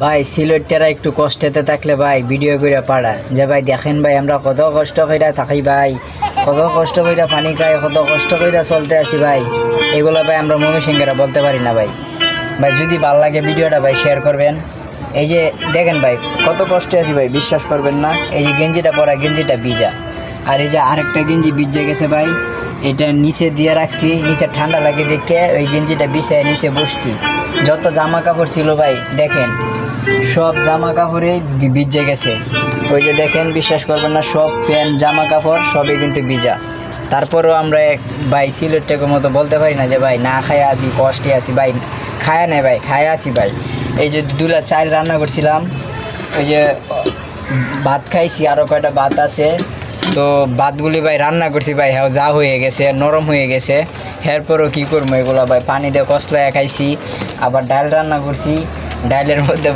ভাই সিলেটেরা একটু কষ্টেতে থাকলে ভাই ভিডিও করে পাড়া যে ভাই দেখেন ভাই আমরা কত কষ্ট কইরা থাকি ভাই, কত কষ্ট কইরা পানি খাই, কত কষ্ট কইরা চলতে আছি ভাই। এগুলো ভাই আমরা ময়মনসিংহেরা বলতে পারি না ভাই। ভাই যদি ভালো লাগে ভিডিওটা ভাই শেয়ার করবেন। এই যে দেখেন ভাই কত কষ্টে আছি ভাই, বিশ্বাস করবেন না। এই যে গেঞ্জিটা পরা, গেঞ্জিটা ভিজা, আর এই যে আরেকটা গেঞ্জি ভিজে গেছে ভাই, এটা নিচে দিয়ে রাখছি, নিচে ঠান্ডা লাগে দেখে ওই গেঞ্জিটা বিছায় নিচে বসছি। যত জামা কাপড় ছিল ভাই দেখেন সব জামা কাপড়ে ভিজে গেছে। ওই যে দেখেন, বিশ্বাস করবেন না, সব প্যান্ট জামা কাপড় সবই কিন্তু ভিজা। তারপরেও আমরা ভাই সিলেটের মতো বলতে পারি না যে ভাই না খায় আছি, কষ্টে আছি ভাই। খায়া নেই ভাই, খায়া আছি ভাই। এই যে দুলা চাল রান্না করছিলাম, ওই যে ভাত খাইছি, আরও কয়টা ভাত আছে, তো ভাতগুলি ভাই রান্না করছি ভাই, হ্যাঁ যা হয়ে গেছে, নরম হয়ে গেছে। এরপরও কী করবো এগুলো ভাই, পানি দিয়ে কষলায় খাইছি। আবার ডাল রান্না করছি, ডালের মধ্যে